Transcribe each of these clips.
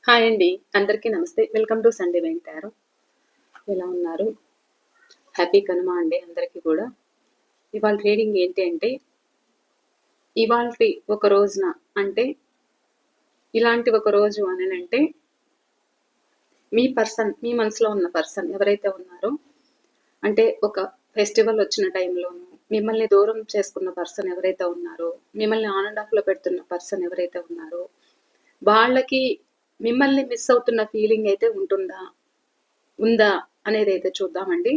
Hi అండి. అందరికీ నమస్తే. వెల్కమ్ టు సండే వెంటారు. ఎలా ఉన్నారు? హ్యాపీ కనుమ అండి అందరికీ కూడా. ఇవాళ రీడింగ్ ఏంటి అంటే, ఇవాల్టి ఒక రోజున అంటే, ఇలాంటి ఒక రోజు అనంటే, మీ మనసులో ఉన్న పర్సన్ ఎవరైతే ఉన్నారో, అంటే ఒక ఫెస్టివల్ వచ్చిన టైంలోనూ, మిమ్మల్ని దూరం చేసుకున్న పర్సన్ ఎవరైతే ఉన్నారో, మిమ్మల్ని ఆన్ అండ్ ఆఫ్‌లో పెడుతున్న పర్సన్ ఎవరైతే ఉన్నారో, వాళ్ళకి మిమ్మల్ని మిస్ అవుతున్న ఫీలింగ్ అయితే ఉందా అనేదైతే చూద్దామండి.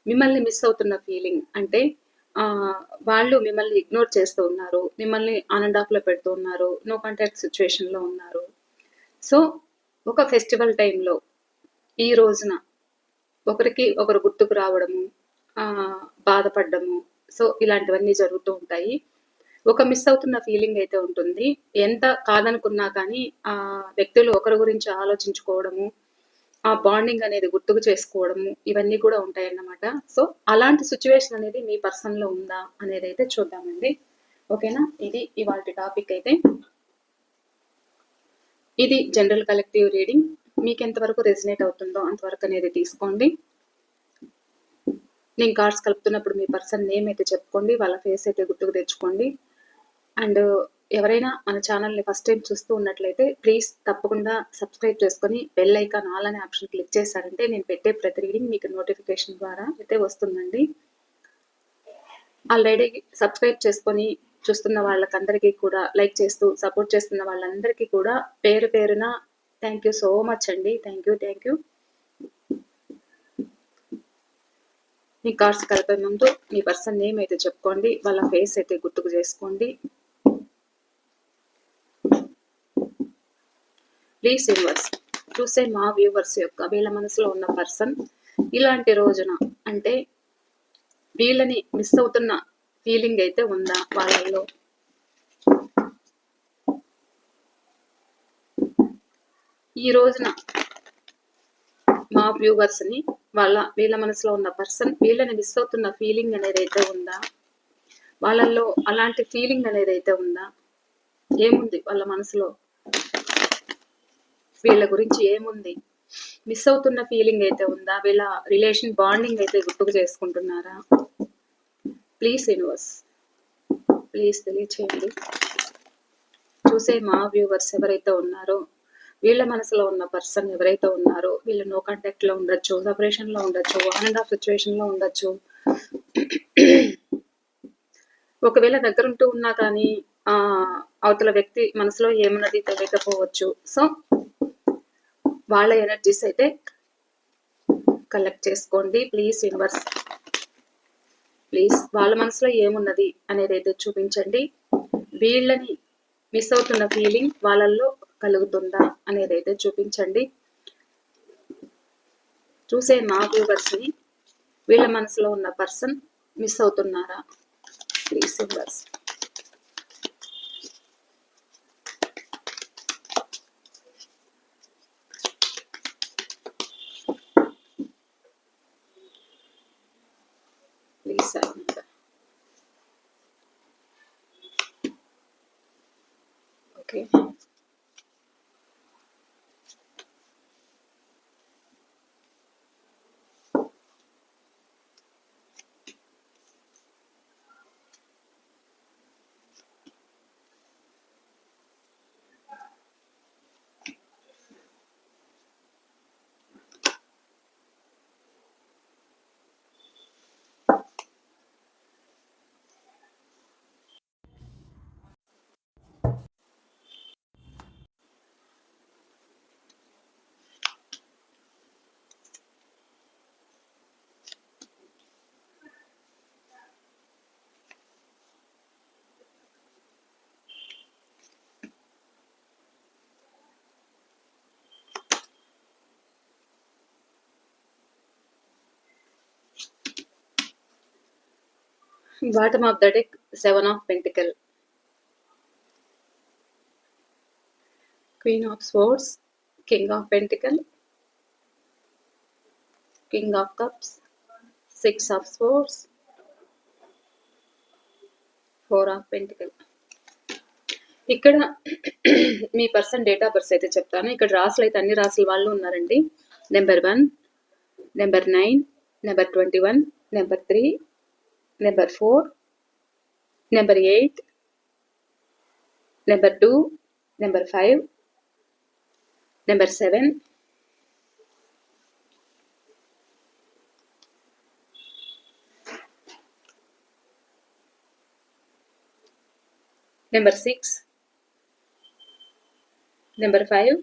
మిమ్మల్ని మిస్ అవుతున్న ఫీలింగ్ అంటే వాళ్ళు మిమ్మల్ని ఇగ్నోర్ చేస్తూ ఉన్నారు. మిమ్మల్ని ఆన్ అండ్ ఆఫ్‌లో పెడుతూ ఉన్నారు. నో కాంటాక్ట్ సిట్యుయేషన్‌లో ఉన్నారు. సో, ఒక ఫెస్టివల్ టైంలో ఈ రోజున ఒకరికి ఒకరు గుర్తుకు రావడము, బాధపడ్డము. సో, ఇలాంటివన్నీ జరుగుతూ ఉంటాయి. ఒక మిస్ అవుతున్న ఫీలింగ్ అయితే ఉంటుంది. ఎంత కాదనుకున్నా కానీ వ్యక్తులు ఒకరి గురించి ఆలోచించుకోవడము, ఆ బాండింగ్ అనేది గుర్తుకు చేసుకోవడము, ఇవన్నీ కూడా ఉంటాయన్నమాట. సో, అలాంటి సిట్యుయేషన్ అనేది మీ పర్సన్‌లో ఉందా అనేదైతే చూద్దామండి. ఓకేనా? ఇది ఇవాల్టి టాపిక్ అయితే. ఇది జనరల్ కలెక్టివ్ రీడింగ్. మీకెంతవరకు రెజనేట్ అవుతుందో అంతవరకు అనేది తీసుకోండి. నేను కార్డ్స్ కలుపుతున్నప్పుడు మీ పర్సన్ నేమ్ అయితే చెప్పుకోండి. వాళ్ళ ఫేస్ అయితే గుర్తుకు తెచ్చుకోండి. అండ్ ఎవరైనా మన ఛానల్ని ఫస్ట్ టైం చూస్తూ ఉన్నట్లయితే ప్లీజ్ తప్పకుండా సబ్స్క్రైబ్ చేసుకొని బెల్ ఐకాన్ ఆల్ అనే ఆప్షన్ క్లిక్ చేశారంటే నేను పెట్టే ప్రతి రీడింగ్ మీకు నోటిఫికేషన్ ద్వారా అయితే వస్తుందండి. ఆల్రెడీ సబ్స్క్రైబ్ చేసుకొని చూస్తున్న వాళ్ళకందరికీ కూడా, లైక్ చేస్తూ సపోర్ట్ చేస్తున్న వాళ్ళందరికీ కూడా పేరు పేరున థ్యాంక్ యూ సో మచ్ అండి. Thank you. మీ కార్డ్స్ కలిపే ముందు మీ పర్సన్ నేమ్ అయితే చెప్పుకోండి. వాళ్ళ ఫేస్ అయితే గుర్తుకు చేసుకోండి. ప్లీజ్ యూనివర్స్ చూసే మా వ్యూవర్స్ యొక్క వీళ్ళ మనసులో ఉన్న పర్సన్ ఇలాంటి రోజున అంటే వీళ్ళని మిస్ అవుతున్న ఫీలింగ్ అయితే ఉందా వాళ్ళల్లో? ఈ రోజున మా వ్యూవర్స్ ని వీళ్ళ మనసులో ఉన్న పర్సన్ వీళ్ళని మిస్ అవుతున్న ఫీలింగ్ అనేది అయితే ఉందా? వాళ్ళల్లో అలాంటి ఫీలింగ్ అనేది అయితే ఉందా? ఏముంది వాళ్ళ మనసులో? వీళ్ళ గురించి ఏముంది? మిస్ అవుతున్న ఫీలింగ్ అయితే ఉందా? వీళ్ళ రిలేషన్ బాండింగ్ అయితే గుర్తుకు చేసుకుంటున్నారా? ప్లీజ్ యూనివర్స్ ప్లీజ్ తెలియచేయండి. చూసే మా వ్యూవర్స్ ఎవరైతే ఉన్నారో వీళ్ళ మనసులో ఉన్న పర్సన్ ఎవరైతే ఉన్నారో వీళ్ళు నో కాంటాక్ట్ లో ఉండొచ్చు, సెపరేషన్ లో ఉండొచ్చు, ఆన్ అండ్ ఆఫ్ సిచ్యువేషన్ లో ఉండొచ్చు. ఒకవేళ దగ్గరుంటూ ఉన్నా కానీ అవతల వ్యక్తి మనసులో ఏమున్నది తెలియకపోవచ్చు. సో వాళ్ళ ఎనర్జీస్ అయితే కలెక్ట్ చేసుకోండి ప్లీజ్ యూనివర్స్. ప్లీజ్ వాళ్ళ మనసులో ఏమున్నది అనేది అయితే చూపించండి. వీళ్ళని మిస్ అవుతున్న ఫీలింగ్ వాళ్ళల్లో కలుగుతుందా అనేది అయితే చూపించండి. చూసే మా వ్యూవర్స్ ని వీళ్ళ మనసులో ఉన్న పర్సన్ మిస్ అవుతున్నారా? Please universe. Please okay. Bottom of the deck, 7 of Pentacle, Queen of Swords, King of Pentacle, King of Cups, 6 of Swords, 4 of Pentacle. ఇక్కడ మీ పర్సన్ డేట్ ఆఫ్ బర్త్ అయితే చెప్తాను. ఇక్కడ రాసులు అయితే అన్ని రాసుల వాళ్ళు ఉన్నారండి. Number 1, number 9, number 21, number 3, number 4, number 8, number 2, number 5, number 7, number 6, number 5,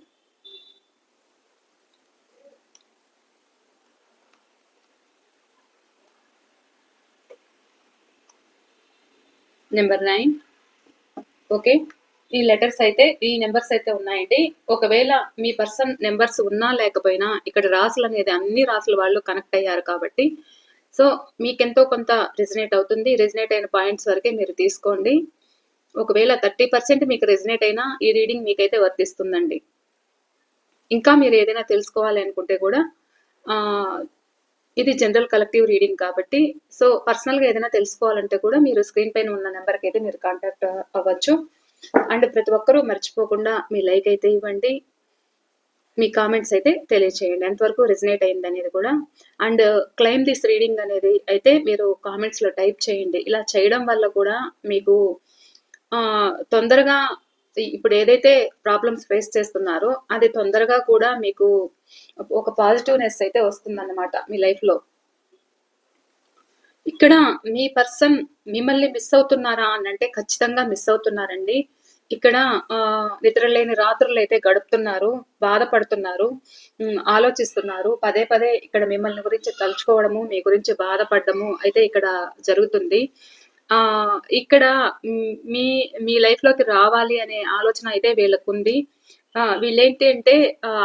number 9. Okay, ఈ లెటర్స్ అయితే ఈ నెంబర్స్ అయితే ఉన్నాయండి. ఒకవేళ మీ పర్సన్ నెంబర్స్ ఉన్నా లేకపోయినా ఇక్కడ రాసులు అనేది అన్ని రాసుల వాళ్ళు కనెక్ట్ అయ్యారు కాబట్టి సో మీకెంతో కొంత రెజినేట్ అవుతుంది. రెజినేట్ అయిన పాయింట్స్ వరకే మీరు తీసుకోండి. ఒకవేళ 30% మీకు రెజినేట్ అయినా ఈ రీడింగ్ మీకైతే వర్తిస్తుందండి. ఇంకా మీరు ఏదైనా తెలుసుకోవాలి అనుకుంటే కూడా ఇది జనరల్ కలెక్టివ్ రీడింగ్ కాబట్టి సో పర్సనల్గా ఏదైనా తెలుసుకోవాలంటే కూడా మీరు స్క్రీన్ పైన ఉన్న నెంబర్కి అయితే మీరు కాంటాక్ట్ అవ్వచ్చు. అండ్ ప్రతి ఒక్కరూ మర్చిపోకుండా మీ లైక్ అయితే ఇవ్వండి, మీ కామెంట్స్ అయితే తెలియచేయండి ఎంతవరకు రెజినేట్ అయింది అనేది కూడా. అండ్ క్లెయిమ్ దిస్ రీడింగ్ అనేది అయితే మీరు కామెంట్స్లో టైప్ చేయండి. ఇలా చేయడం వల్ల కూడా మీకు తొందరగా ఇప్పుడు ఏదైతే ప్రాబ్లమ్స్ ఫేస్ చేస్తున్నారో అది తొందరగా కూడా మీకు ఒక పాజిటివ్నెస్ అయితే వస్తుందన్నమాట మీ లైఫ్లో. ఇక్కడ మీ పర్సన్ మిమ్మల్ని మిస్ అవుతున్నారా అని అంటే ఖచ్చితంగా మిస్ అవుతున్నారండి. ఇక్కడ నిద్రలేని రాత్రులు అయితే గడుపుతున్నారు, బాధపడుతున్నారు, ఆలోచిస్తున్నారు. పదే పదే ఇక్కడ మిమ్మల్ని గురించి తలుచుకోవడము, మీ గురించి బాధపడము అయితే ఇక్కడ జరుగుతుంది. ఇక్కడ మీ మీ లైఫ్లోకి రావాలి అనే ఆలోచన అయితే వీళ్ళకుంది. వీళ్ళేంటి అంటే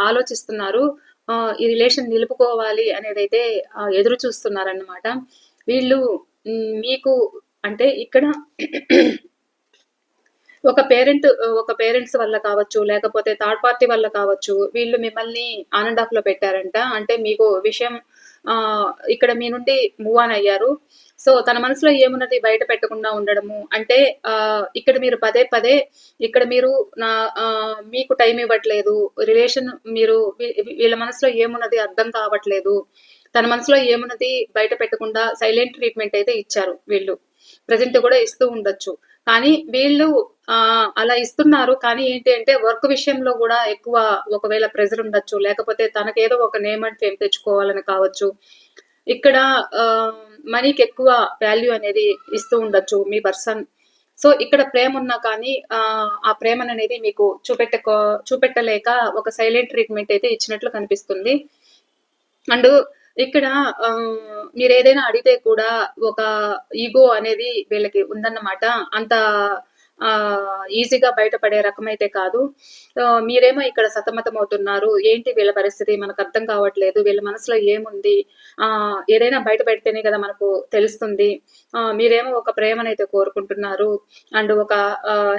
ఆలోచిస్తున్నారు, ఈ రిలేషన్ నిలుపుకోవాలి అనేది అయితే ఎదురు చూస్తున్నారన్నమాట. వీళ్ళు మీకు అంటే ఇక్కడ ఒక పేరెంట్స్ వల్ల కావచ్చు, లేకపోతే థర్డ్ పార్టీ వల్ల కావచ్చు, వీళ్ళు మిమ్మల్ని ఆన్ అండ్ ఆఫ్ లో పెట్టారంట. అంటే మీకు విషయం ఇక్కడ మీ నుండి మూవ్ ఆన్ అయ్యారు. సో తన మనసులో ఏమున్నది బయట పెట్టకుండా ఉండడము. అంటే ఇక్కడ మీరు పదే పదే ఇక్కడ మీరు మీకు టైం ఇవ్వట్లేదు, రిలేషన్ మీరు వీళ్ళ మనసులో ఏమున్నది అర్థం కావట్లేదు, తన మనసులో ఏమున్నది బయట పెట్టకుండా సైలెంట్ ట్రీట్మెంట్ అయితే ఇచ్చారు వీళ్ళు. ప్రజెంట్ కూడా ఇస్తూ ఉండొచ్చు. కానీ వీళ్ళు అలా ఇస్తున్నారు. కానీ ఏంటి అంటే వర్క్ విషయంలో కూడా ఎక్కువ ఒకవేళ ప్రెజర్ ఉండొచ్చు, లేకపోతే తనకేదో ఒక నేమ్ అండ్ ఫేమ్ తెచ్చుకోవాలని కావచ్చు. ఇక్కడ మనీకి ఎక్కువ వాల్యూ అనేది ఇస్తూ ఉండొచ్చు మీ పర్సన్. సో ఇక్కడ ప్రేమ ఉన్నా కానీ ఆ ప్రేమను అనేది మీకు చూపెట్టలేక ఒక సైలెంట్ ట్రీట్మెంట్ అయితే ఇచ్చినట్లు కనిపిస్తుంది. అండ్ ఇక్కడ మీరు ఏదైనా అడిగితే కూడా ఒక ఈగో అనేది వీళ్ళకి ఉందన్నమాట. అంత ఈజీగా బయటపడే రకమైతే కాదు. మీరేమో ఇక్కడ సతమతం అవుతున్నారు, ఏంటి వీళ్ళ పరిస్థితి మనకు అర్థం కావట్లేదు, వీళ్ళ మనసులో ఏముంది, ఏదైనా బయట పెడితేనే కదా మనకు తెలుస్తుంది. మీరేమో ఒక ప్రేమనైతే కోరుకుంటున్నారు అండ్ ఒక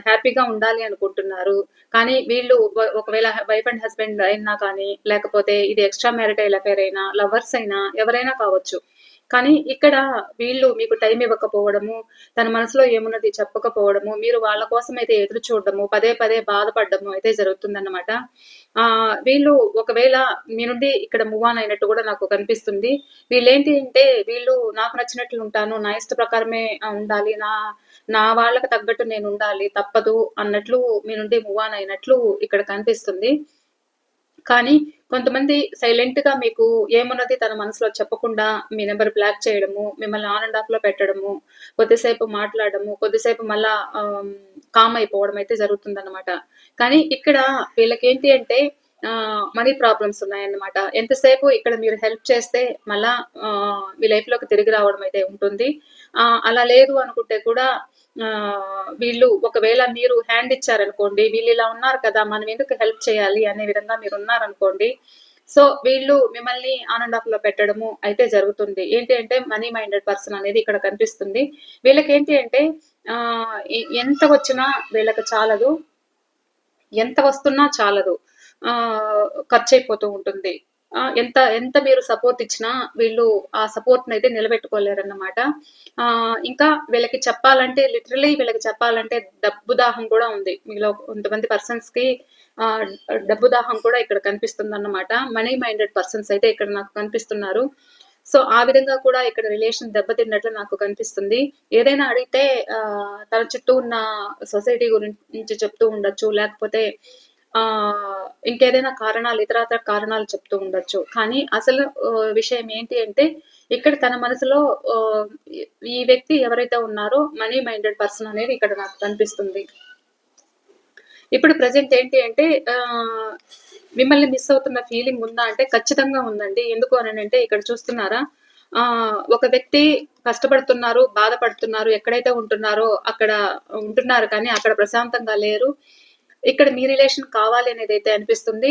హ్యాపీగా ఉండాలి అనుకుంటున్నారు. కానీ వీళ్ళు ఒకవేళ వైఫ్ అండ్ హస్బెండ్ అయినా కానీ, లేకపోతే ఇది ఎక్స్ట్రా మ్యారిటైల్ అఫేర్ అయినా, లవర్స్ అయినా, ఎవరైనా కావచ్చు. కానీ ఇక్కడ వీళ్ళు మీకు టైం ఇవ్వకపోవడము, తన మనసులో ఏమున్నది చెప్పకపోవడము, మీరు వాళ్ళ కోసం అయితే ఎదురు చూడడము, పదే పదే బాధపడడము అయితే జరుగుతుందన్నమాట. వీళ్ళు ఒకవేళ మీ నుండి ఇక్కడ మూవ్ ఆన్ అయినట్టు కూడా నాకు కనిపిస్తుంది. వీళ్ళేంటి అంటే వీళ్ళు నాకు నచ్చినట్లు ఉంటాను, నా ఇష్ట ప్రకారమే ఉండాలి, నా వాళ్ళకి తగ్గట్టు నేను ఉండాలి, తప్పదు అన్నట్లు మీ నుండి మూవ్ ఆన్ అయినట్లు ఇక్కడ కనిపిస్తుంది. కానీ కొంతమంది సైలెంట్ గా మీకు ఏమున్నది తన మనసులో చెప్పకుండా మీ నెంబర్ బ్లాక్ చేయడము, మిమ్మల్ని ఆన్ అండ్ ఆఫ్ లో పెట్టడము, కొద్దిసేపు మాట్లాడడము, కొద్దిసేపు మళ్ళా కామ్ అయిపోవడం అయితే జరుగుతుందన్నమాట. కానీ ఇక్కడ వీళ్ళకేంటి అంటే మనీ ప్రాబ్లమ్స్ ఉన్నాయన్నమాట. ఎంతసేపు ఇక్కడ మీరు హెల్ప్ చేస్తే మళ్ళా మీ లైఫ్ లోకి తిరిగి రావడం అయితే ఉంటుంది. అలా లేదు అనుకుంటే కూడా వీళ్ళు ఒకవేళ మీరు హ్యాండ్ ఇచ్చారనుకోండి, వీళ్ళు ఇలా ఉన్నారు కదా, మనం ఎందుకు హెల్ప్ చేయాలి అనే విధంగా మీరు ఉన్నారనుకోండి, సో వీళ్ళు మిమ్మల్ని ఆన్ అండ్ ఆఫ్ లో పెట్టడము అయితే జరుగుతుంది. ఏంటి అంటే మనీ మైండెడ్ పర్సన్ అనేది ఇక్కడ కనిపిస్తుంది. వీళ్ళకి ఏంటి అంటే ఎంత వచ్చినా వీళ్ళకి చాలదు, ఎంత వస్తున్నా చాలదు, ఖర్చు అయిపోతూ ఉంటుంది. ఎంత ఎంత మీరు సపోర్ట్ ఇచ్చినా వీళ్ళు ఆ సపోర్ట్‌నయితే నిలబెట్టుకోలేరన్నమాట. ఇంకా వీళ్ళకి చెప్పాలంటే లిటరల్లీ వీళ్ళకి చెప్పాలంటే డబ్బు దాహం కూడా ఉంది. మీలో కొంతమంది పర్సన్స్‌కి ఆహ్, డబ్బు దాహం కూడా ఇక్కడ కనిపిస్తుందన్నమాట. మనీ మైండెడ్ పర్సన్స్ అయితే ఇక్కడ నాకు కనిపిస్తున్నారు. సో, ఆ విధంగా కూడా ఇక్కడ రిలేషన్ దెబ్బతిన్నట్లు నాకు కనిపిస్తుంది. ఏదైనా అడిగితే తన చుట్టూ ఉన్న సొసైటీ గురించి చెప్తూ ఉండొచ్చు. లేకపోతే ఇంకేదైనా కారణాలు ఇతరాతర కారణాలు చెప్తూ ఉండొచ్చు. కానీ అసలు విషయం ఏంటి అంటే ఇక్కడ తన మనసులో ఆహ్, ఈ ఈ వ్యక్తి ఎవరైతే ఉన్నారో మనీ మైండెడ్ పర్సన్ అనేది ఇక్కడ నాకు కనిపిస్తుంది. ఇప్పుడు ప్రెజెంట్ ఏంటి అంటే మిమ్మల్ని మిస్ అవుతున్న ఫీలింగ్ ఉందా అంటే ఖచ్చితంగా ఉందండి. ఎందుకు అనంటే ఇక్కడ చూస్తున్నారా? ఒక వ్యక్తి కష్టపడుతున్నారు, బాధపడుతున్నారు. ఎక్కడైతే ఉంటున్నారో అక్కడ ఉంటున్నారు కానీ అక్కడ ప్రశాంతంగా లేరు. ఇక్కడ మీ రిలేషన్ కావాలి అనేదైతే అనిపిస్తుంది.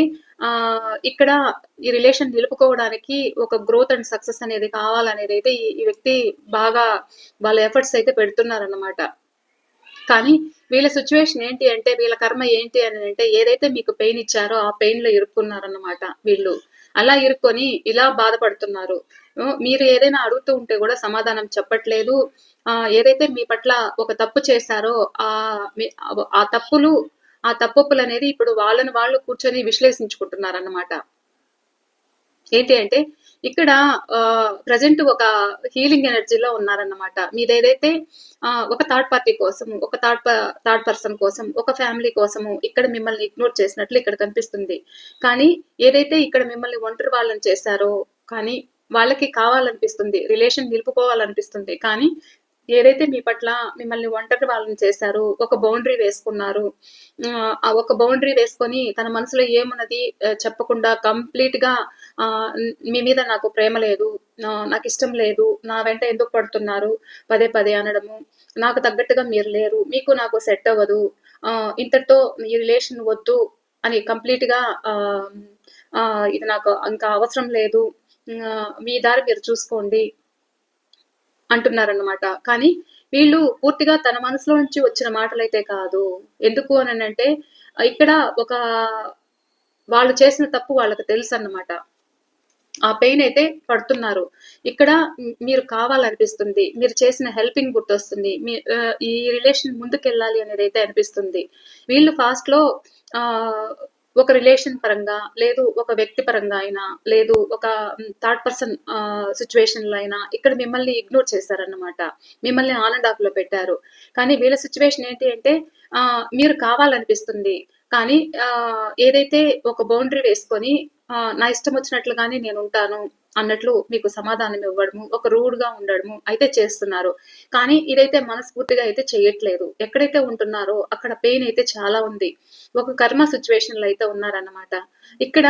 ఇక్కడ ఈ రిలేషన్ నిలుపుకోవడానికి ఒక గ్రోత్ అండ్ సక్సెస్ అనేది కావాలనేదైతే ఈ వ్యక్తి బాగా వాళ్ళ ఎఫర్ట్స్ అయితే పెడుతున్నారన్నమాట. కానీ వీళ్ళ సిట్యుయేషన్ ఏంటి అంటే, వీళ్ళ కర్మ ఏంటి అనంటే, ఏదైతే మీకు పెయిన్ ఇచ్చారో, ఆ పెయిన్‌లో ఇరుక్కున్నారన్నమాట వీళ్ళు. అలా ఇరుక్కొని ఇలా బాధపడుతున్నారు. మీరు ఏదైనా అడుగుతూ ఉంటే గూడా సమాధానం చెప్పట్లేదు. ఏదైతే మీ పట్ల ఒక తప్పు చేశారో, మీ ఆ తప్పులు, ఆ తప్పొప్పులనేది ఇప్పుడు వాళ్ళని వాళ్ళు కూర్చొని విశ్లేషించుకుంటున్నారన్నమాట. ఏంటి అంటే, ఇక్కడ ప్రెజెంట్ ఒక హీలింగ్ ఎనర్జీలో ఉన్నారన్నమాట. మీదేదైతే ఒక థర్డ్ పార్టీ కోసము, ఒక థర్డ్ పర్సన్ కోసం, ఒక ఫ్యామిలీ కోసము ఇక్కడ మిమ్మల్ని ఇగ్నోర్ చేసినట్లు ఇక్కడ కనిపిస్తుంది. కానీ ఏదైతే ఇక్కడ మిమ్మల్ని ఒంటరి వాళ్ళని చేశారో, కానీ వాళ్ళకి కావాలనిపిస్తుంది. రిలేషన్ నిలుపుకోవాలనిపిస్తుంది. కానీ ఏదైతే మీ పట్ల మిమ్మల్ని ఒంటరి వాళ్ళని చేశారో, ఒక బౌండరీ వేసుకున్నారు. ఆ ఒక బౌండరీ వేసుకొని తన మనసులో ఏమున్నది చెప్పకుండా కంప్లీట్‌గా మీ మీద నాకు ప్రేమ లేదు, నాకిష్టం లేదు, నా వెంట ఎందుకు పడుతున్నారు పదే పదే అనడము, నాకు తగ్గట్టుగా మీరు లేరు, మీకు నాకు సెట్ అవ్వదు, ఇంతటితో ఈ రిలేషన్ వద్దు అని కంప్లీట్‌గా ఆహ్, ఇది నాకు ఇంకా అవసరం లేదు. మీ దారి మీరు చూసుకోండి అంటున్నారన్నమాట. కానీ వీళ్ళు పూర్తిగా తన మనసులో నుంచి వచ్చిన మాటలైతే కాదు. ఎందుకు అననంటే ఇక్కడ ఒక వాళ్ళు చేసిన తప్పు వాళ్ళకి తెలుసన్నమాట. ఆ పెయిన్ అయితే పడుతున్నారు. ఇక్కడ మీరు కావాలనిపిస్తుంది. మీరు చేసిన హెల్పింగ్ గుర్తొస్తుంది. ఈ రిలేషన్ ముందుకెళ్ళాలి అనేదైతే అనిపిస్తుంది. వీళ్ళు ఫాస్ట్‌లో ఆహ్, ఒక రిలేషన్ పరంగా, లేదు ఒక వ్యక్తి పరంగా అయినా, లేదు ఒక థర్డ్ పర్సన్ సిట్యుయేషన్‌లో అయినా ఇక్కడ మిమ్మల్ని ఇగ్నోర్ చేశారన్నమాట. మిమ్మల్ని ఆన్ అండ్ ఆఫ్‌లో పెట్టారు. కానీ వీళ్ళ సిట్యుయేషన్ ఏంటి అంటే మీరు కావాలనిపిస్తుంది. కానీ ఏదైతే ఒక బౌండరీ వేసుకొని నా ఇష్టం వచ్చినట్లుగానే నేనుంటాను అన్నట్లు మీకు సమాధానం ఇవ్వడము, ఒక రూడ్‌గా ఉండడము అయితే చేస్తున్నారు. కానీ ఇదైతే మనస్ఫూర్తిగా అయితే చెయ్యట్లేదు. ఎక్కడైతే ఉంటున్నారో అక్కడ పెయిన్ అయితే చాలా ఉంది. ఒక కర్మ సిట్యుయేషన్‌లో అయితే ఉన్నారన్నమాట. ఇక్కడ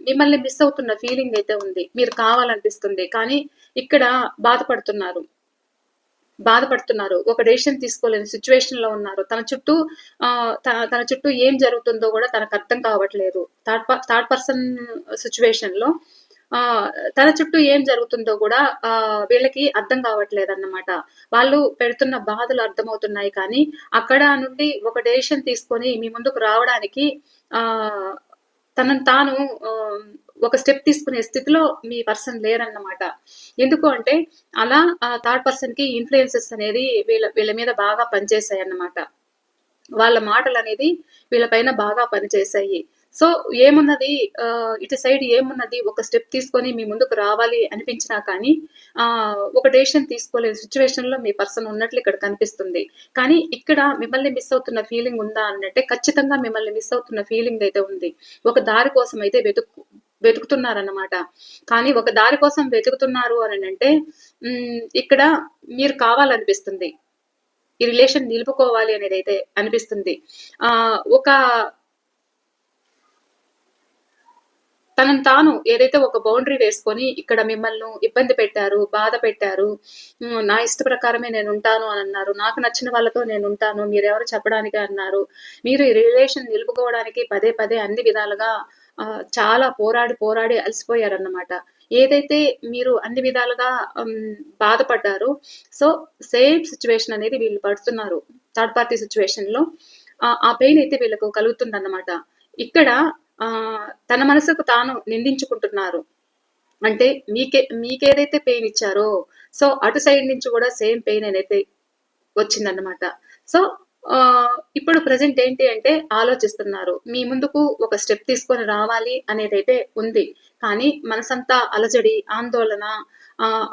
మిమ్మల్ని మిస్ అవుతున్న ఫీలింగ్ అయితే ఉంది. మీరు కావాలనిపిస్తుంది. కానీ ఇక్కడ బాధపడుతున్నారు. ఒక డెసిషన్ తీసుకోలేని సిట్యుయేషన్‌లో ఉన్నారు. తన చుట్టూ ఏం జరుగుతుందో గూడా తనకర్థం కావట్లేదు. థర్డ్ పర్సన్ సిట్యుయేషన్‌లో ఆహ్, తన చుట్టూ ఏం జరుగుతుందో గూడా వీళ్ళకి అర్థం కావట్లేదన్నమాట. వాళ్ళు పెడుతున్న బాధలు అర్థమవుతున్నాయి కానీ, అక్కడ నుండి ఒక డెసిషన్ తీసుకొని మీ ముందుకు రావడానికి ఆహ్, తనను తాను ఆహ్, ఒక స్టెప్ తీసుకునే స్థితిలో మీ పర్సన్ లేరన్నమాట. ఎందుకు అంటే అలా థర్డ్ పర్సన్‌కి ఇన్‌ఫ్లుయెన్సెస్ అనేది వీళ్ళ మీద బాగా పనిచేశాయన్నమాట. వాళ్ళ మాటలనేది వీళ్ళ పైన బాగా పనిచేశాయి. సో, ఏమున్నది ఇటు సైడ్ ఏమున్నది ఒక స్టెప్ తీసుకొని మీ ముందుకు రావాలి అనిపించినా కానీ ఒక డెసిషన్ తీసుకోలేని సిట్యుయేషన్‌లో మీ పర్సన్ ఉన్నట్లు ఇక్కడ కనిపిస్తుంది. కానీ ఇక్కడ మిమ్మల్ని మిస్ అవుతున్న ఫీలింగ్ ఉందా అనంటే ఖచ్చితంగా మిమ్మల్ని మిస్ అవుతున్న ఫీలింగ్ అయితే ఉంది. ఒక దారి కోసం అయితే వెతుకుతున్నారన్నమాట. కానీ ఒక దారి కోసం వెతుకుతున్నారు అనంటే ఇక్కడ మీరు కావాలనిపిస్తుంది. ఈ రిలేషన్ నిలుపుకోవాలి అనేదైతే అనిపిస్తుంది. ఒక తనను తాను ఏదైతే ఒక బౌండరీ వేసుకొని ఇక్కడ మిమ్మల్ని ఇబ్బంది పెట్టారు, బాధ పెట్టారు. నా ఇష్ట ప్రకారమే నేనుంటాను అనన్నారు. నాకు నచ్చిన వాళ్ళతో నేనుంటాను. మీరెవరు చెప్పడానికి అన్నారు. మీరు ఈ రిలేషన్ నిలుపుకోవడానికి పదే పదే అన్ని విధాలుగా చాలా పోరాడి అలసిపోయారన్నమాట. ఏదైతే మీరు అన్ని విధాలుగా హ్మ్, బాధపడ్డారో సో, సేమ్ సిట్యుయేషన్ అనేది వీళ్ళు పడుతున్నారు. థర్డ్ పార్టీ సిట్యుయేషన్‌లో ఆ పెయిన్ అయితే వీళ్ళకు కలుగుతుందన్నమాట. ఇక్కడ తన మనసుకు తాను నిందించుకుంటున్నారు. అంటే మీకేదైతే పెయిన్ ఇచ్చారో, సో, అటు సైడ్ నుంచి గూడా సేమ్ పెయిన్ అనేది వచ్చిందన్నమాట. సో, ఇప్పుడు ప్రెజెంట్ ఏంటి అంటే ఆలోచిస్తున్నారు. మీ ముందుకు ఒక స్టెప్ తీసుకొని రావాలి అనేదైతే ఉంది. కానీ మనసంతా అలజడి, ఆందోళన,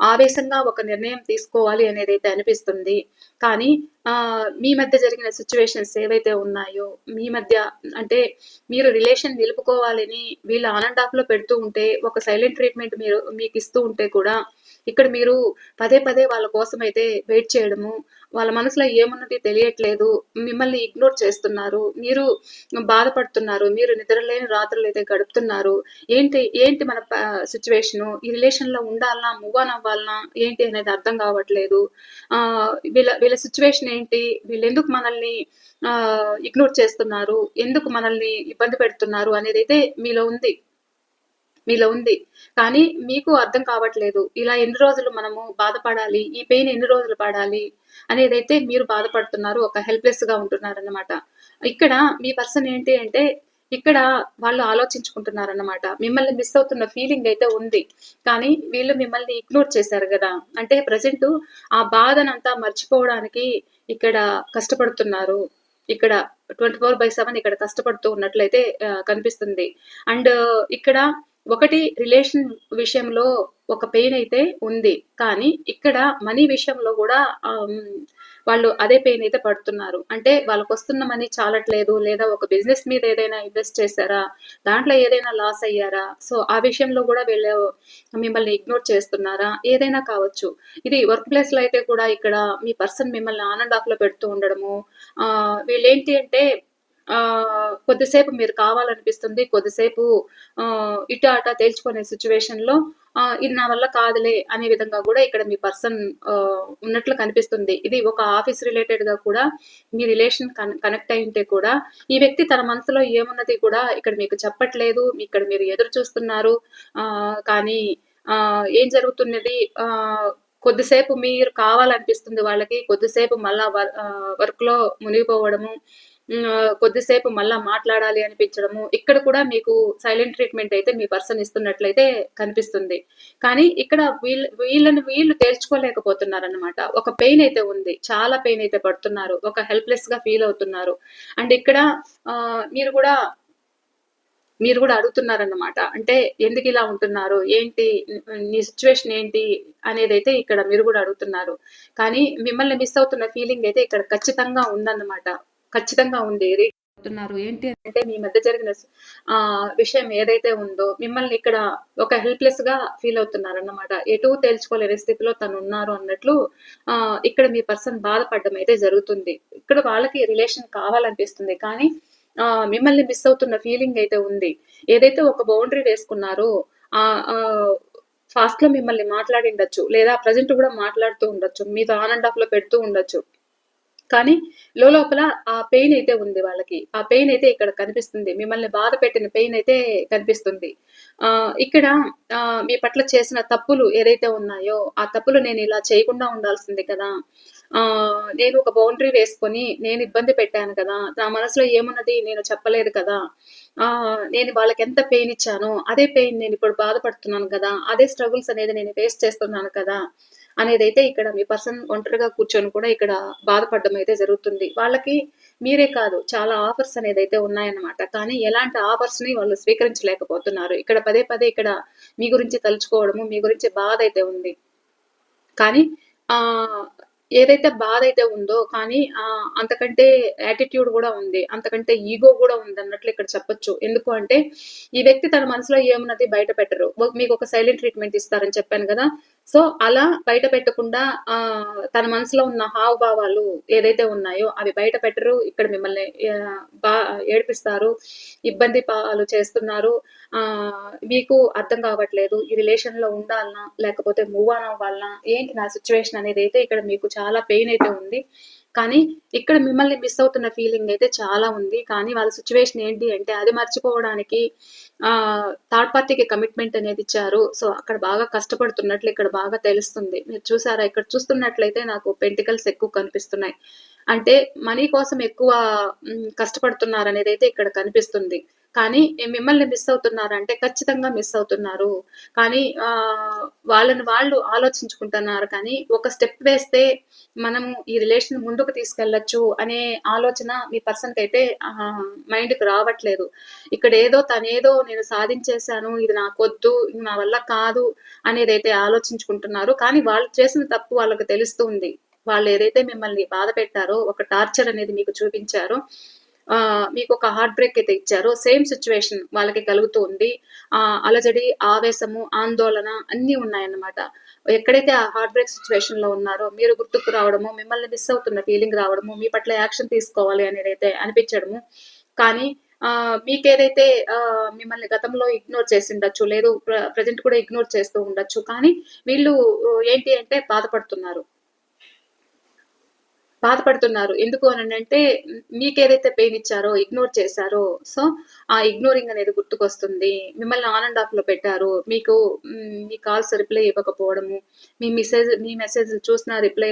ఆవేశంగా ఒక నిర్ణయం తీసుకోవాలి అనేదైతే అనిపిస్తుంది. కానీ మీ మధ్య జరిగిన సిట్యుయేషన్స్ ఏవైతే ఉన్నాయో, మీ మధ్య అంటే మీరు రిలేషన్ నిలుపుకోవాలని వీళ్ళు ఆన్ అండ్ ఆఫ్‌లో పెడుతూ ఉంటే, ఒక సైలెంట్ ట్రీట్‌మెంట్ మీకిస్తూ ఉంటే కూడా, ఇక్కడ మీరు పదే పదే వాళ్ళ కోసమైతే వెయిట్ చేయడము, వాళ్ళ మనసులో ఏమున్నది తెలియట్లేదు. మిమ్మల్ని ఇగ్నోర్ చేస్తున్నారు. మీరు బాధపడుతున్నారు. మీరు నిద్రలేని రాత్రులైతే గడుపుతున్నారు. ఏంటి మన సిట్యుయేషను? ఈ రిలేషన్‌లో ఉండాలనా? Move on అవ్వాలనా? ఏంటి అనేది అర్థం కావట్లేదు. వీళ్ళ సిట్యుయేషన్ ఏంటి? వీళ్ళెందుకు మనల్ని ఇగ్నోర్ చేస్తున్నారు? ఎందుకు మనల్ని ఇబ్బంది పెడుతున్నారు? అనేదైతే మీలో ఉంది. కానీ మీకు అర్థం కావట్లేదు. ఇలా ఎన్ని రోజులు మనము బాధపడాలి? ఈ పెయిన్ ఎన్ని రోజులు పడాలి? అనేదైతే మీరు బాధపడుతున్నారు. ఒక హెల్ప్‌లెస్‌గా ఉంటున్నారన్నమాట. ఇక్కడ మీ పర్సన్ ఏంటి అంటే, ఇక్కడ వాళ్ళు ఆలోచించుకుంటున్నారన్నమాట. మిమ్మల్ని మిస్ అవుతున్న ఫీలింగ్ అయితే ఉంది. కానీ వీళ్ళు మిమ్మల్ని ఇగ్నోర్ చేశారు గదా! అంటే ప్రెజెంటు ఆ బాధనంతా మర్చిపోవడానికి ఇక్కడ కష్టపడుతున్నారు. ఇక్కడ 24/7 ఇక్కడ కష్టపడుతూ ఉన్నట్లయితే కనిపిస్తుంది. అండ్ ఇక్కడ ఒకటి రిలేషన్ విషయంలో ఒక పెయిన్ అయితే ఉంది. కానీ ఇక్కడ మనీ విషయంలో గూడా వాళ్ళు అదే పెయిన్ అయితే పడుతున్నారు. అంటే వాళ్ళకొస్తున్న మనీ చాలట్లేదు. లేదా ఒక బిజినెస్ మీద ఏదైనా ఇన్వెస్ట్ చేశారా? దాంట్లో ఏదైనా లాస్ అయ్యారా? సో, ఆ విషయంలో గూడా వీళ్ళు మిమ్మల్ని ఇగ్నోర్ చేస్తున్నారా? ఏదైనా కావచ్చు. ఇది వర్క్ ప్లేస్‌లో అయితే కూడా ఇక్కడ మీ పర్సన్ మిమ్మల్ని ఆన్ అండ్ ఆఫ్‌లో పెడుతూ ఉండడము. వీళ్ళేంటి అంటే కొద్దిసేపు మీరు కావాలనిపిస్తుంది. కొద్దిసేపు ఇటా అటా తేల్చుకునే సిట్యుయేషన్‌లో ఇది నా వల్ల కాదులే అనే విధంగా గూడా ఇక్కడ మీ పర్సన్ ఉన్నట్లు కనిపిస్తుంది. ఇది ఒక ఆఫీస్ రిలేటెడ్‌గా కూడా మీ రిలేషన్ కనెక్ట్ అయ్యుంటే కూడా, ఈ వ్యక్తి తన మనసులో ఏమున్నది కూడా ఇక్కడ మీకు చెప్పట్లేదు. ఇక్కడ మీరు ఎదురు చూస్తున్నారు. కానీ ఏం జరుగుతున్నది కొద్దిసేపు మీరు కావాలనిపిస్తుంది వాళ్ళకి. కొద్దిసేపు మళ్ళా వర్క్‌లో మునిగిపోవడము. కొద్దిసేపు మళ్ళా మాట్లాడాలి అనిపించడము. ఇక్కడ కూడా మీకు సైలెంట్ ట్రీట్‌మెంట్ అయితే మీ పర్సన్ ఇస్తున్నట్లయితే కనిపిస్తుంది. కానీ ఇక్కడ వీళ్ళని వీళ్ళు తేల్చుకోలేకపోతున్నారన్నమాట. ఒక పెయిన్ అయితే ఉంది. చాలా పెయిన్ అయితే పడుతున్నారు. ఒక హెల్ప్‌లెస్‌గా ఫీల్ అవుతున్నారు. అండ్ ఇక్కడ మీరు గూడా అడుగుతున్నారన్నమాట. అంటే ఎందుకిలా ఉంటున్నారు? ఏంటి? నీ సిట్యుయేషన్ ఏంటి? అనేదైతే ఇక్కడ మీరు గూడా అడుగుతున్నారు. కానీ మిమ్మల్ని మిస్ అవుతున్న ఫీలింగ్ అయితే ఇక్కడ ఖచ్చితంగా ఉందన్నమాట. ఖచ్చితంగా ఉంది. అవుతున్నారు. ఏంటి అంటే మీ మధ్య జరిగిన విషయం ఏదైతే ఉందో మిమ్మల్ని ఇక్కడ ఒక హెల్ప్‌లెస్‌గా ఫీల్ అవుతున్నారన్నమాట. ఎటూ తేల్చుకోలేని స్థితిలో తనున్నారు అన్నట్లు ఇక్కడ మీ పర్సన్ బాధపడడం అయితే జరుగుతుంది. ఇక్కడ వాళ్ళకి రిలేషన్ కావాలనిపిస్తుంది. కానీ మిమ్మల్ని మిస్ అవుతున్న ఫీలింగ్ అయితే ఉంది. ఏదైతే ఒక బౌండరీ వేసుకున్నారో ఆహ్, ఆహ్, ఫాస్ట్‌లో మిమ్మల్ని మాట్లాడిండొచ్చు. లేదా ప్రెజెంట్ గూడా మాట్లాడుతూ ఉండొచ్చు. మీతో ఆన్ అండ్ ఆఫ్‌లో పెడుతూ ఉండొచ్చు. కానీ లోలోపల ఆ పెయిన్ అయితే ఉంది వాళ్ళకి. ఆ పెయిన్ అయితే ఇక్కడ కనిపిస్తుంది. మిమ్మల్ని బాధ పెట్టిన పెయిన్ అయితే కనిపిస్తుంది. ఇక్కడ మీ పట్ల చేసిన తప్పులు ఏదైతే ఉన్నాయో, ఆ తప్పులు నేనిలా చేయకుండా ఉండాల్సింది కదా! నేను ఒక బౌండరీ వేసుకొని నేను ఇబ్బంది పెట్టాను కదా! నా మనసులో ఏమున్నది నేను చెప్పలేదు కదా! నేను వాళ్ళకెంత పెయిన్ ఇచ్చానో, అదే పెయిన్ నేనిప్పుడు బాధపడుతున్నాను కదా! అదే స్ట్రగుల్స్ అనేది నేను ఫేస్ చేస్తున్నాను కదా! అనేదైతే ఇక్కడ మీ పర్సన్ ఒంటరిగా కూర్చొని కూడా ఇక్కడ బాధపడడం అయితే జరుగుతుంది. వాళ్ళకి మీరే కాదు చాలా ఆఫర్స్ అనేదైతే ఉన్నాయన్నమాట. కానీ ఎలాంటి ఆఫర్స్‌ని వాళ్ళు స్వీకరించలేకపోతున్నారు. ఇక్కడ పదే పదే ఇక్కడ మీ గురించి తలుచుకోవడము, మీ గురించి బాధైతే ఉంది. కానీ ఆహ్, ఏదైతే బాధైతే ఉందో కానీ అంతకంటే యాటిట్యూడ్ గూడా ఉంది. అంతకంటే ఈగో గూడా ఉందన్నట్లు ఇక్కడ చెప్పొచ్చు. ఎందుకు అంటే ఈ వ్యక్తి తన మనసులో ఏమున్నది బయట పెట్టరు. మీకొక సైలెంట్ ట్రీట్‌మెంట్ ఇస్తారని చెప్పాను గదా! సో, అలా బయట పెట్టకుండా తన మనసులో ఉన్న హావభావాలు ఏదైతే ఉన్నాయో అవి బయట పెట్టరు. ఇక్కడ మిమ్మల్ని బా ఏడిపిస్తారు. ఇబ్బంది పాలు చేస్తున్నారు. మీకు అర్థం కావట్లేదు. ఈ రిలేషన్‌లో ఉండాలనా? లేకపోతే మూవ్ ఆన్ అవ్వాలనా? ఏంటి నా సిట్యుయేషన్ అనేదైతే ఇక్కడ మీకు చాలా పెయిన్ అయితే ఉంది. కానీ ఇక్కడ మిమ్మల్ని మిస్ అవుతున్న ఫీలింగ్ అయితే చాలా ఉంది. కానీ వాళ్ళ సిట్యుయేషన్ ఏంటి అంటే అది మర్చిపోవడానికి థర్డ్ పార్టీకి కమిట్మెంట్ అనేది ఇచ్చారు. సో, అక్కడ బాగా కష్టపడుతున్నట్లు ఇక్కడ బాగా తెలుస్తుంది. మీరు చూసారా? ఇక్కడ చూస్తున్నట్లయితే నాకు పెంటికల్స్ ఎక్కువ కనిపిస్తున్నాయి. అంటే మనీ కోసం ఎక్కువ కష్టపడుతున్నారనేదైతే ఇక్కడ కనిపిస్తుంది. కానీ మిమ్మల్ని మిస్ అవుతున్నారంటే ఖచ్చితంగా మిస్ అవుతున్నారు. కానీ వాళ్ళని వాళ్ళు ఆలోచించుకుంటున్నారు కానీ, ఒక స్టెప్ వేస్తే మనము ఈ రిలేషన్ ముందుకు తీసుకెళ్ళొచ్చు అనే ఆలోచన మీ పర్సన్‌కైతే మైండ్‌కి రావట్లేదు. ఇక్కడేదో తనేదో నేను సాధించేసాను, ఇది నాకొద్దు, ఇది నా వల్ల కాదు అనేదైతే ఆలోచించుకుంటున్నారు. కానీ వాళ్ళు చేసిన తప్పు వాళ్ళకి తెలుస్తూ ఉంది. వాళ్ళేదైతే మిమ్మల్ని బాధ పెట్టారో, ఒక టార్చర్ అనేది మీకు చూపించారో, మీకొక హార్ట్ బ్రేక్ అయితే ఇచ్చారో, సేమ్ సిట్యుయేషన్ వాళ్ళకి కలుగుతూ ఉంది. అలజడి, ఆవేశము, ఆందోళన అన్నీ ఉన్నాయన్నమాట. ఎక్కడైతే ఆ హార్ట్ బ్రేక్ సిట్యుయేషన్‌లో ఉన్నారో, మీరు గుర్తుకు రావడము, మిమ్మల్ని మిస్ అవుతున్న ఫీలింగ్ రావడము, మీ పట్ల యాక్షన్ తీసుకోవాలి అనేదైతే అనిపించడము. కానీ మీకేదైతే మిమ్మల్ని గతంలో ఇగ్నోర్ చేసుండొచ్చు, లేదు ప్రెజెంట్ కూడా ఇగ్నోర్ చేస్తూ ఉండొచ్చు. కానీ వీళ్ళు ఏంటి అంటే బాధపడుతున్నారు. ఎందుకు అనంటే మీకేదైతే పెయిన్ ఇచ్చారో, ఇగ్నోర్ చేశారో, సో, ఆ ఇగ్నోరింగ్ అనేది గుర్తుకొస్తుంది. మిమ్మల్ని ఆన్ అండ్ ఆఫ్‌లో పెట్టారు. మీకు మీ కాల్స్ రిప్లై ఇవ్వకపోవడము, మీ మెసేజ్‌లు చూసినా రిప్లై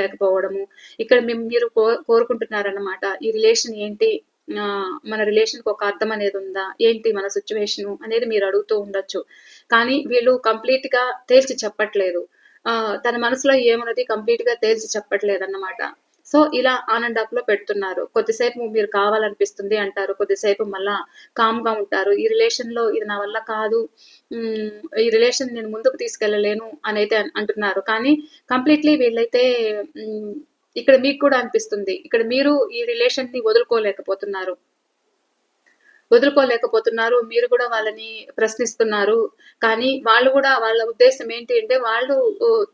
లేకపోవడము. ఇక్కడ మీరు కోరుకుంటున్నారన్నమాట. ఈ రిలేషన్ ఏంటి? మన రిలేషన్‌కి ఒక అర్థం అనేది ఉందా? ఏంటి మన సిట్యుయేషను అనేది మీరు అడుగుతూ ఉండొచ్చు. కానీ వీళ్ళు కంప్లీట్‌గా తేల్చి చెప్పట్లేదు. తన మనసులో ఏమున్నది కంప్లీట్‌గా తేల్చి చెప్పట్లేదన్నమాట. సో, ఇలా ఆన్ అండ్ ఆఫ్‌లో పెడుతున్నారు. కొద్దిసేపు మీరు కావాలనిపిస్తుంది అంటారు. కొద్దిసేపు మళ్ళా కామ్‌గా ఉంటారు. ఈ రిలేషన్‌లో ఇది నా వల్ల కాదు. హ్మ్. ఈ రిలేషన్ నేను ముందుకు తీసుకెళ్ళలేను అనైతే అంటున్నారు. కానీ కంప్లీట్‌లీ వీళ్ళైతే హ్మ్. ఇక్కడ మీకు కూడా అనిపిస్తుంది. ఇక్కడ మీరు ఈ రిలేషన్‌ని వదులుకోలేకపోతున్నారు. మీరు కూడా వాళ్ళని ప్రశ్నిస్తున్నారు. కానీ వాళ్ళు గూడా వాళ్ళ ఉద్దేశ్యం ఏంటి అంటే వాళ్ళు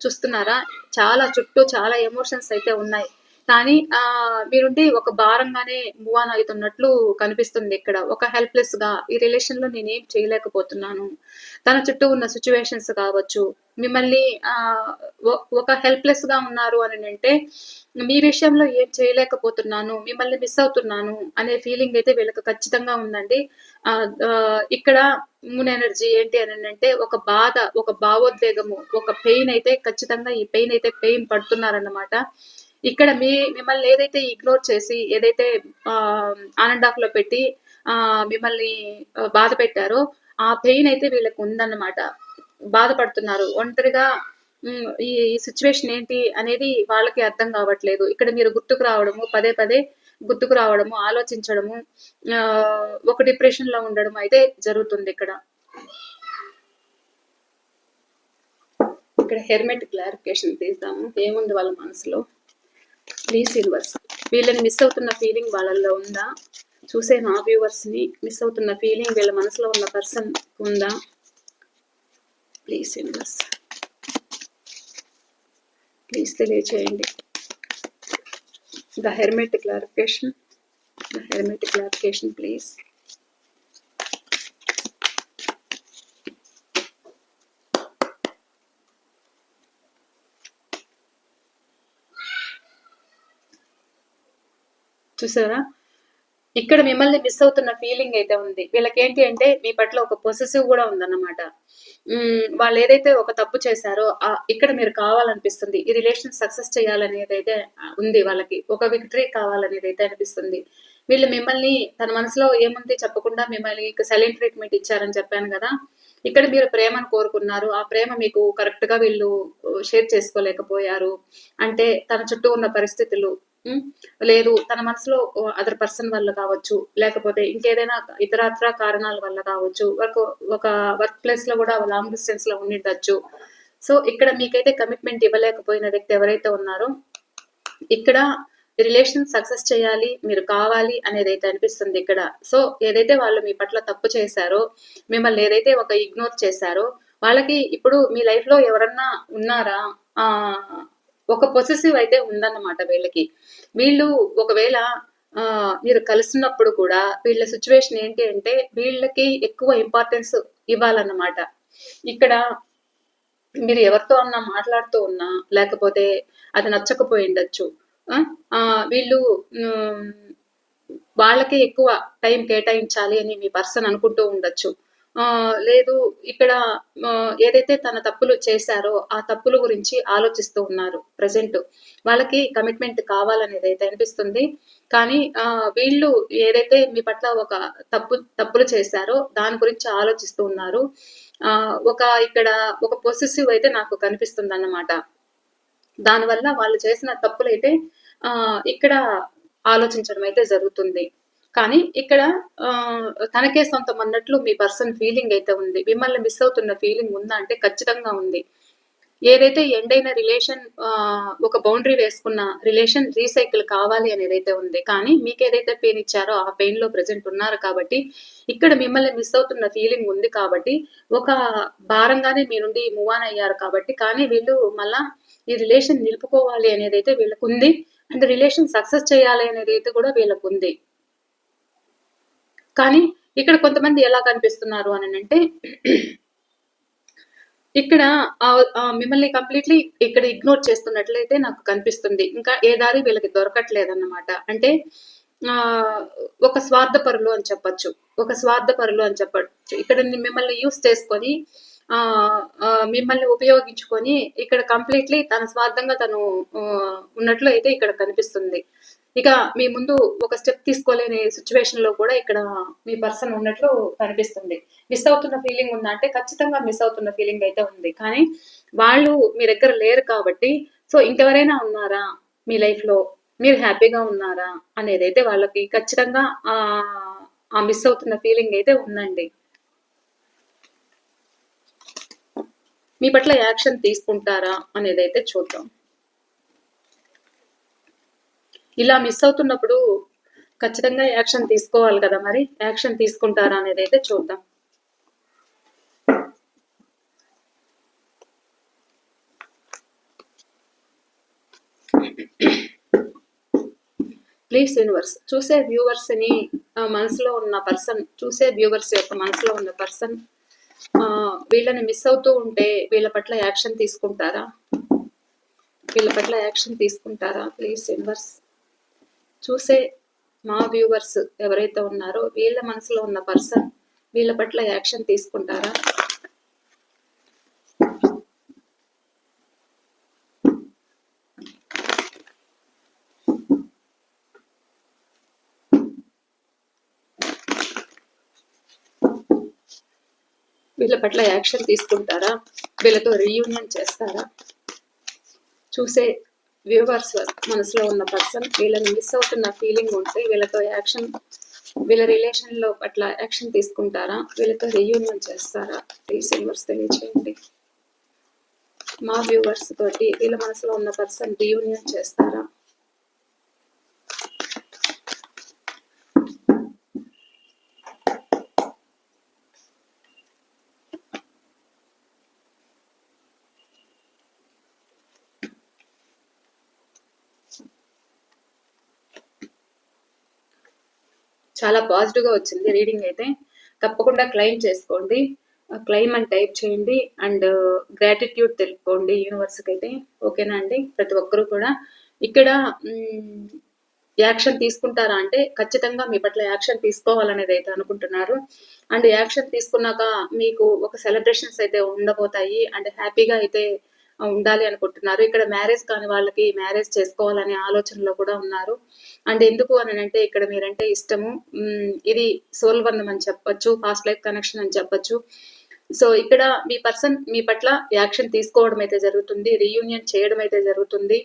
చూస్తున్నారా చాలా చుట్టూ చాలా ఎమోషన్స్ అయితే ఉన్నాయి. కానీ మీరుండి ఒక భారంగానే మూవ్ ఆన్ అయితున్నట్లు కనిపిస్తుంది ఇక్కడ. ఒక హెల్ప్‌లెస్‌గా ఈ రిలేషన్‌లో నేనేం చేయలేకపోతున్నాను. తన చుట్టూ ఉన్న సిట్యుయేషన్స్ కావచ్చు, మిమ్మల్ని ఆహ్, ఒక హెల్ప్‌లెస్‌గా ఉన్నారు అనంటే, మీ విషయంలో ఏం చేయలేకపోతున్నాను, మిమ్మల్ని మిస్ అవుతున్నాను అనే ఫీలింగ్ అయితే వీళ్ళకి ఖచ్చితంగా ఉందండి. ఇక్కడ మూన్ ఎనర్జీ ఏంటి అనంటే ఒక బాధ, ఒక భావోద్వేగము, ఒక పెయిన్ అయితే ఖచ్చితంగా ఈ పెయిన్ పడుతున్నారన్నమాట. ఇక్కడ మిమ్మల్ని ఏదైతే ఇగ్నోర్ చేసి, ఏదైతే ఆన్ అండ్ ఆఫ్‌లో పెట్టి మిమ్మల్ని బాధ పెట్టారో, ఆ పెయిన్ అయితే వీళ్ళకి ఉందన్నమాట. బాధపడుతున్నారు. ఒంటరిగా ఈ సిట్యుయేషన్ ఏంటి అనేది వాళ్ళకి అర్థం కావట్లేదు. ఇక్కడ మీరు గుర్తుకు రావడము, పదే పదే గుర్తుకు రావడము, ఆలోచించడము, ఒక డిప్రెషన్‌లో ఉండడం అయితే జరుగుతుందిక్కడ. ఇక్కడ హెర్మెట్ క్లారిఫికేషన్ తీద్దాము. ఏముంది వాళ్ళ మనసులో? Please universe. వీళ్ళని మిస్ అవుతున్న ఫీలింగ్ వాళ్ళల్లో ఉందా? చూసే నా వ్యూవర్స్‌ని మిస్ అవుతున్న ఫీలింగ్ వీళ్ళ మనసులో ఉన్న పర్సన్ ఉందా? Please universe. ప్లీజ్ తెలియచేయండి. The hermetic clarification. The hermetic clarification, please. చూసారా? ఇక్కడ మిమ్మల్ని మిస్ అవుతున్న ఫీలింగ్ అయితే ఉంది. వీళ్ళకేంటి అంటే మీ పట్ల ఒక పొసెసివ్ గూడా ఉందన్నమాట. వాళ్ళేదైతే ఒక తప్పు చేశారో ఇక్కడ మీరు కావాలనిపిస్తుంది. ఈ రిలేషన్ సక్సెస్ చేయాలనేదైతే ఉంది వాళ్ళకి. ఒక విక్టరీ కావాలనేదైతే అనిపిస్తుంది. వీళ్ళు మిమ్మల్ని తన మనసులో ఏముంది చెప్పకుండా మిమ్మల్ని సైలెంట్ ట్రీట్‌మెంట్ ఇచ్చారని చెప్పాను గదా! ఇక్కడ మీరు ప్రేమను కోరుకున్నారు. ఆ ప్రేమ మీకు కరెక్ట్‌గా వీళ్ళు షేర్ చేసుకోలేకపోయారు. అంటే తన చుట్టూ ఉన్న పరిస్థితులు లేదు తన మనసులో అదర్ పర్సన్ వల్ల కావచ్చు, లేకపోతే ఇంకేదైనా ఇతరత్రా కారణాల వల్ల కావచ్చు. ఒక వర్క్ ప్లేస్‌లో గూడా లాంగ్ డిస్టెన్స్‌లో ఉండిండొచ్చు. సో, ఇక్కడ మీకైతే కమిట్మెంట్ ఇవ్వలేకపోయిన వ్యక్తి ఎవరైతే ఉన్నారో, ఇక్కడ రిలేషన్ సక్సెస్ చేయాలి, మీరు కావాలి అనేదైతే అనిపిస్తుంది ఇక్కడ. సో, ఏదైతే వాళ్ళు మీ పట్ల తప్పు చేశారో, మిమ్మల్ని ఏదైతే ఒక ఇగ్నోర్ చేశారో, వాళ్ళకి ఇప్పుడు మీ లైఫ్‌లో ఎవరన్నా ఉన్నారా? ఒక పొసెసివ్ అయితే ఉందన్నమాట వీళ్ళకి. వీళ్ళు ఒకవేళ మీరు కలుస్తున్నప్పుడు కూడా వీళ్ళ సిట్యుయేషన్ ఏంటి అంటే వీళ్ళకి ఎక్కువ ఇంపార్టెన్స్ ఇవ్వాలన్నమాట. ఇక్కడ మీరు ఎవరితో అన్నా మాట్లాడుతూ ఉన్నా, లేకపోతే అది నచ్చకపోయిండొచ్చు. వీళ్ళు వాళ్ళకి ఎక్కువ టైం కేటాయించాలి అని మీ పర్సన్ అనుకుంటూ ఉండొచ్చు. లేదు ఇక్కడ ఏదైతే తన తప్పులు చేశారో, ఆ తప్పుల గురించి ఆలోచిస్తూ ఉన్నారు ప్రెజెంట్. వాళ్ళకి కమిట్మెంట్ కావాలనేదైతే అనిపిస్తుంది. కానీ వీళ్ళు ఏదైతే మీ పట్ల ఒక తప్పులు చేశారో దాని గురించి ఆలోచిస్తూ ఉన్నారు. ఇక్కడ ఒక పొసెసివ్ అయితే నాకు కనిపిస్తుందన్నమాట. దానివల్ల వాళ్ళు చేసిన తప్పులైతే ఇక్కడ ఆలోచించడం అయితే జరుగుతుంది. కానీ ఇక్కడ తనకే సొంతం అన్నట్లు మీ పర్సన్ ఫీలింగ్ అయితే ఉంది. మిమ్మల్ని మిస్ అవుతున్న ఫీలింగ్ ఉందా అంటే ఖచ్చితంగా ఉంది. ఏదైతే ఎండ్ అయిన రిలేషన్ ఒక బౌండరీ వేసుకున్న రిలేషన్ రీసైకిల్ కావాలి అనేదైతే ఉంది. కానీ మీకేదైతే పెయిన్ ఇచ్చారో ఆ పెయిన్‌లో ప్రెజెంట్ ఉన్నారు కాబట్టి, ఇక్కడ మిమ్మల్ని మిస్ అవుతున్న ఫీలింగ్ ఉంది కాబట్టి, ఒక భారంగానే మీ నుండి మూవ్ ఆన్ అయ్యారు కాబట్టి, కానీ వీళ్ళు మళ్ళా ఈ రిలేషన్ నిలుపుకోవాలి అనేదైతే వీళ్ళకుంది. అండ్ రిలేషన్ సక్సెస్ చేయాలి అనేదైతే కూడా వీళ్ళకుంది. కానీ ఇక్కడ కొంతమంది ఎలా కనిపిస్తున్నారు అనంటే ఇక్కడ మిమ్మల్ని కంప్లీట్‌లీ ఇక్కడ ఇగ్నోర్ చేస్తున్నట్లయితే నాకు కనిపిస్తుంది. ఇంకా ఏ దారి వీళ్ళకి దొరకట్లేదన్నమాట. అంటే ఒక స్వార్థపరులు అని చెప్పొచ్చు. ఇక్కడ మిమ్మల్ని యూజ్ చేసుకొని మిమ్మల్ని ఉపయోగించుకొని ఇక్కడ కంప్లీట్‌లీ తన స్వార్థంగా తను ఉన్నట్లు అయితే ఇక్కడ కనిపిస్తుంది. ఇక మీ ముందు ఒక స్టెప్ తీసుకోలేని సిచ్యువేషన్ లో కూడా ఇక్కడ మీ పర్సన్ ఉన్నట్లు కనిపిస్తుంది. మిస్ అవుతున్న ఫీలింగ్ ఉందా అంటే ఖచ్చితంగా మిస్ అవుతున్న ఫీలింగ్ అయితే ఉంది. కానీ వాళ్ళు మీ దగ్గర లేరు కాబట్టి సో ఇంకెవరైనా ఉన్నారా మీ లైఫ్ లో, మీరు హ్యాపీగా ఉన్నారా అనేదైతే వాళ్ళకి ఖచ్చితంగా ఆ మిస్ అవుతున్న ఫీలింగ్ అయితే ఉందండి. మీ పట్ల యాక్షన్ తీసుకుంటారా అనేదైతే చూద్దాం. ఇలా మిస్ అవుతున్నప్పుడు ఖచ్చితంగా యాక్షన్ తీసుకోవాలి కదా, మరి యాక్షన్ తీసుకుంటారా అనేది అయితే చూద్దాం. ప్లీజ్ యూనివర్స్, చూసే వ్యూవర్స్ ని మనసులో ఉన్న పర్సన్, చూసే వ్యూవర్స్ యొక్క మనసులో ఉన్న పర్సన్ వీళ్ళని మిస్ అవుతూ ఉంటే వీళ్ళ పట్ల యాక్షన్ తీసుకుంటారా? ప్లీజ్ యూనివర్స్, చూసే మా వ్యూవర్స్ ఎవరైతే ఉన్నారో వీళ్ళ మనసులో ఉన్న పర్సన్ వీళ్ళ పట్ల యాక్షన్ తీసుకుంటారా? వీళ్ళ పట్ల యాక్షన్ తీసుకుంటారా? వీళ్ళతో రీయూనియన్ చేస్తారా? చూసే వ్యూవర్స్ మనసులో ఉన్న పర్సన్ వీళ్ళని మిస్ అవుతున్న ఫీలింగ్ ఉంటే వీళ్ళతో యాక్షన్, వీళ్ళ రిలేషన్ లో పట్ల యాక్షన్ తీసుకుంటారా? వీళ్ళతో రీయూనియన్ చేస్తారా? ప్లీజ్ యూనివర్స్ తెలియచేయండి. మా వ్యూవర్స్ తోటి వీళ్ళ మనసులో ఉన్న పర్సన్ రీయూనియన్ చేస్తారా? చాలా పాజిటివ్ గా వచ్చింది రీడింగ్ అయితే. తప్పకుండా క్లెయిమ్ చేసుకోండి. క్లెయిమ్ అని టైప్ చేయండి అండ్ గ్రాటిట్యూడ్ తెలుపుకోండి యూనివర్స్కి అయితే. ఓకేనా అండి? ప్రతి ఒక్కరూ కూడా ఇక్కడ యాక్షన్ తీసుకుంటారా అంటే ఖచ్చితంగా మీ పట్ల యాక్షన్ తీసుకోవాలనేది అయితే అనుకుంటున్నారు. అండ్ యాక్షన్ తీసుకున్నాక మీకు ఒక సెలబ్రేషన్స్ అయితే ఉండబోతాయి అండ్ హ్యాపీగా అయితే ఉండాలి అనుకుంటున్నారు. ఇక్కడ మ్యారేజ్ కాని వాళ్ళకి మ్యారేజ్ చేసుకోవాలనే ఆలోచనలో కూడా ఉన్నారు. అండ్ ఎందుకు అని అంటే ఇక్కడ మీరంటే ఇష్టము. ఇది సోల్ బంధం అని చెప్పొచ్చు, పాస్ట్ లైఫ్ కనెక్షన్ అని చెప్పొచ్చు. సో ఇక్కడ మీ పర్సన్ మీ పట్ల యాక్షన్ తీసుకోవడం అయితే జరుగుతుంది, రీయూనియన్ చేయడం అయితే జరుగుతుంది.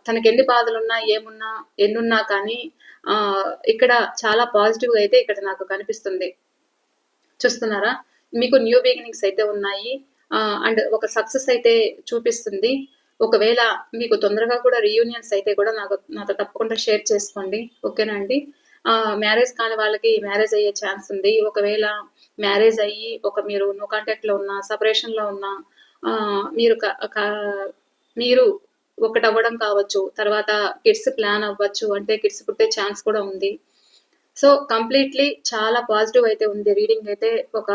తనకి ఎన్ని బాధలున్నా ఏమున్నా ఎన్నున్నా కానీ ఇక్కడ చాలా పాజిటివ్ గా అయితే ఇక్కడ నాకు కనిపిస్తుంది. చూస్తున్నారా? మీకు న్యూ బిగినింగ్స్ అయితే ఉన్నాయి అండ్ ఒక సక్సెస్ అయితే చూపిస్తుంది. ఒకవేళ మీకు తొందరగా కూడా రీయూనియన్స్ అయితే కూడా నాతో తప్పకుండా షేర్ చేసుకోండి. ఓకేనా అండి? మ్యారేజ్ కాని వాళ్ళకి మ్యారేజ్ అయ్యే ఛాన్స్ ఉంది. ఒకవేళ మ్యారేజ్ అయ్యి మీరు నో కాంటాక్ట్ లో ఉన్నా, సెపరేషన్ లో ఉన్నా మీరు మీరు ఒకటవ్వడం కావచ్చు, తర్వాత కిడ్స్ ప్లాన్ అవ్వచ్చు, అంటే కిడ్స్ పుట్టే ఛాన్స్ కూడా ఉంది. సో కంప్లీట్లీ చాలా పాజిటివ్ అయితే ఉంది రీడింగ్ అయితే. ఒక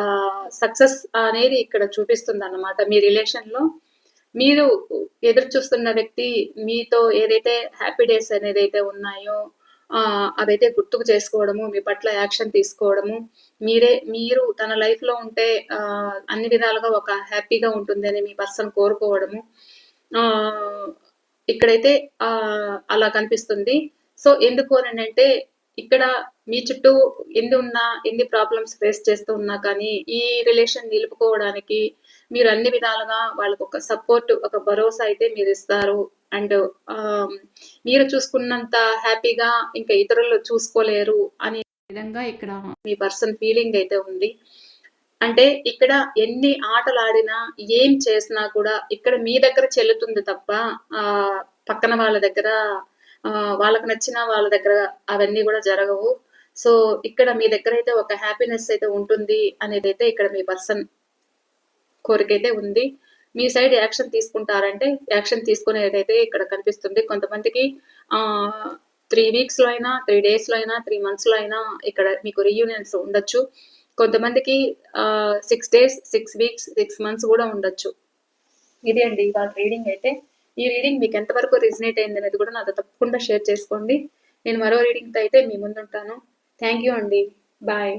సక్సెస్ అనేది ఇక్కడ చూపిస్తుంది అన్నమాట. మీ రిలేషన్ లో మీరు ఎదురు చూస్తున్న వ్యక్తి మీతో ఏదైతే హ్యాపీ డేస్ అనేది అయితే ఉన్నాయో అవైతే గుర్తుకు చేసుకోవడము, మీ పట్ల యాక్షన్ తీసుకోవడము, మీరు తన లైఫ్‌లో ఉంటే అన్ని విధాలుగా ఒక హ్యాపీగా ఉంటుంది అని మీ పర్సన్ కోరుకోవడము. ఆహ్, ఇక్కడైతే అలా కనిపిస్తుంది. సో, ఎందుకు అనంటే ఇక్కడ మీ చుట్టూ ఎన్ని ప్రాబ్లమ్స్ ఫేస్ చేస్తూ ఉన్నా కానీ, ఈ రిలేషన్ నిలుపుకోవడానికి మీరు అన్ని విధాలుగా వాళ్ళకొక సపోర్ట్, ఒక భరోసా అయితే మీరిస్తారు. అండ్ ఆహ్, మీరు చూసుకున్నంత హ్యాపీగా ఇంకా ఇతరులు చూసుకోలేరు అనే విధంగా ఇక్కడ మీ పర్సన్ ఫీలింగ్ అయితే ఉంది. అంటే ఇక్కడ ఎన్ని ఆటలాడినా, ఏం చేసినా కూడా ఇక్కడ మీ దగ్గర చెల్లుతుంది తప్ప పక్కన వాళ్ళ దగ్గర వాళ్ళకి నచ్చిన వాళ్ళ దగ్గర అవన్నీ గూడా జరగవు. సో, ఇక్కడ మీ దగ్గరైతే ఒక హ్యాపీనెస్ అయితే ఉంటుంది అనేదైతే ఇక్కడ మీ పర్సన్ కోరికైతే ఉంది. మీ సైడ్ యాక్షన్ తీసుకుంటారంటే, యాక్షన్ తీసుకునేదైతే ఇక్కడ కనిపిస్తుంది. కొంతమందికి 3 వీక్స్‌లో అయినా, 3 డేస్‌లో అయినా, 3 మంత్స్‌లో అయినా ఇక్కడ మీకు రీయూనియన్స్ ఉండొచ్చు. కొంతమందికి 6 డేస్, 6 వీక్స్, 6 మంత్స్ గూడా ఉండొచ్చు. ఇదే అండి ఇవాళ రీడింగ్ అయితే. ఈ రీడింగ్ మీకు ఎంతవరకు రెజొనేట్ అయిందనేది కూడా నాతో తప్పకుండా షేర్ చేసుకోండి. నేను మరో రీడింగ్‌తో అయితే మీ ముందుంటాను. థ్యాంక్ యూ అండి. బాయ్.